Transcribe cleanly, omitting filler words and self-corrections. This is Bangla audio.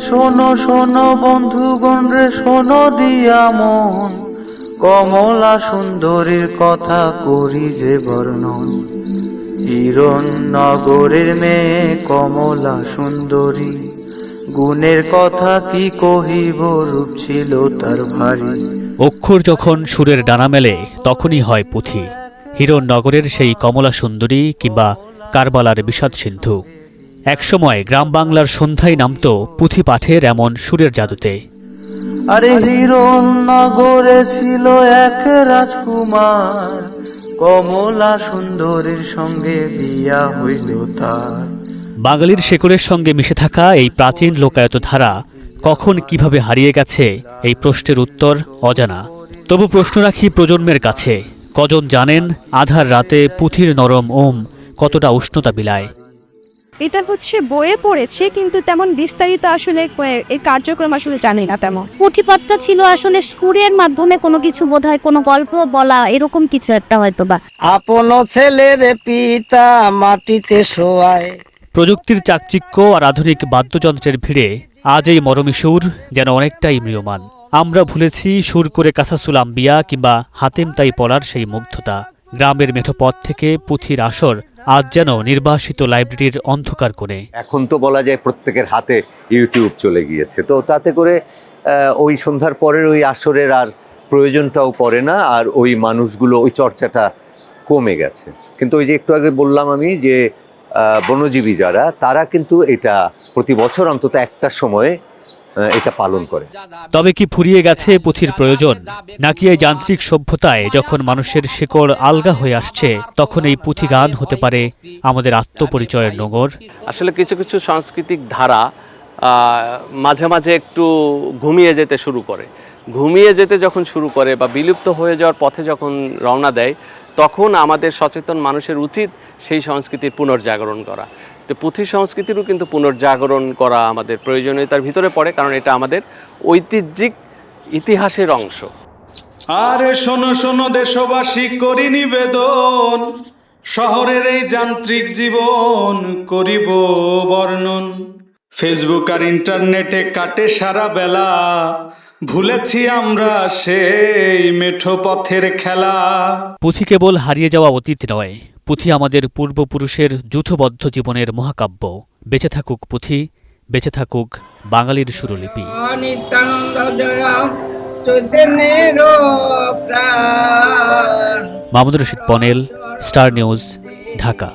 শোনো শোনো বন্ধুগণ রে, শোনো দিয়া মন, কমলা সুন্দরীর কথা করি যে বর্ণন। হিরণ্যগরের মেয়ে কমলা সুন্দরী, গুণের কথা কি কহিব, রূপ ছিল তার ভারী। অক্ষর যখন সুরের ডানা মেলে তখনই হয় পুঁথি। হিরণ্যগরের সেই কমলা সুন্দরী কিংবা কারবালার বিষাদ সিন্ধু। একসময় গ্রাম বাংলার সন্ধ্যায় নামত পুঁথি পাঠের এমন সুরের জাদুতে। আরে হিরণ্যগরে ছিল এক রাজকুমার, কমলা সুন্দরীর সঙ্গে বিয়া হইল তার। বাঙালির শেকড়ের সঙ্গে মিশে থাকা এই প্রাচীন লোকায়ত ধারা কখন কিভাবে হারিয়ে গেছে, এই প্রশ্নের উত্তর অজানা। তবু প্রশ্ন রাখি প্রজন্মের কাছে, কজন জানেন আধার রাতে পুঁথির নরম ওম কতটা উষ্ণতা বিলায়। এটা হচ্ছে বইয়ে পড়েছে, কিন্তু তেমন বিস্তারিত আসলে এই কার্যক্রম আসলে জানি না তেমন। পুঁথিপাঠটা ছিল আসলে সুরের মাধ্যমে কোনো কিছু, বোধহয় কোনো গল্প বলা, এরকম কিছু একটা হয়তো বা। আপন ছেলের পিতা মাটিতে শোয়ায়। প্রযুক্তির চাকচিক্য আর আধুনিক বাদ্যযন্ত্রের ভিড়ে আজ এই মরমী সুর যেন অনেকটাই ম্রিয়মান। আমরা ভুলেছি সুর করে কাসাসুল আম্বিয়া কিংবা হাতেম তাই পড়ার সেই মুগ্ধতা। গ্রামের মেঠো পথ থেকে পুঁথির আসর আজ যেন নির্বাসিত লাইব্রেরির অন্ধকার কোণে। এখন তো বলা যায় প্রত্যেকের হাতে ইউটিউব চলে গিয়েছে, তো তাতে করে ওই সন্ধ্যার পরের ওই আসরের আর প্রয়োজনটাও পড়ে না, আর ওই মানুষগুলো ওই চর্চাটা কমে গেছে। কিন্তু ওই যে একটু আগে বললাম আমি যে বনজীবী যারা, তারা কিন্তু এটা প্রতি বছর অন্তত একটা সময়ে এটা পালন করে। তবে কি ফুরিয়ে গেছে পুঁথির প্রয়োজন, নাকি এই যান্ত্রিক সভ্যতায় যখন মানুষের শিকড় আলগা হয়ে আসছে তখন এই পুঁথি গান হতে পারে আমাদের আত্মপরিচয়ের নোঙর? আসলে কিছু কিছু সাংস্কৃতিক ধারা মাঝে মাঝে একটু ঘুমিয়ে যেতে শুরু করে। ঘুমিয়ে যেতে যখন শুরু করে বা বিলুপ্ত হয়ে যাওয়ার পথে যখন রওনা দেয়, তখন আমাদের সচেতন মানুষের উচিত সেই সংস্কৃতির পুনর্জাগরণ করা। তো পুঁথি সংস্কৃতিরও কিন্তু পুনর্জাগরণ করা আমাদের প্রয়োজনীয়তার ভিতরে পড়ে, কারণ এটা আমাদের ঐতিহ্যিক ইতিহাসের অংশ। আরে শোনো শোনো দেশবাসী, করি নিবেদন, শহরের এই যান্ত্রিক জীবন করিব বর্ণন। ফেসবুক আর ইন্টারনেটে কাটে সারা বেলা, ভুলেছি আমরা সেই মেঠো পথের খেলা। পুঁথি কেবল হারিয়ে যাওয়া অতীত নয়, পুঁথি আমাদের পূর্বপুরুষের যূথবদ্ধ জীবনের মহাকাব্য। বেঁচে থাকুক পুঁথি, বেঁচে থাকুক বাঙালির সুরলিপি। Mahmudur Rashid Ponel, Star News, Dhaka.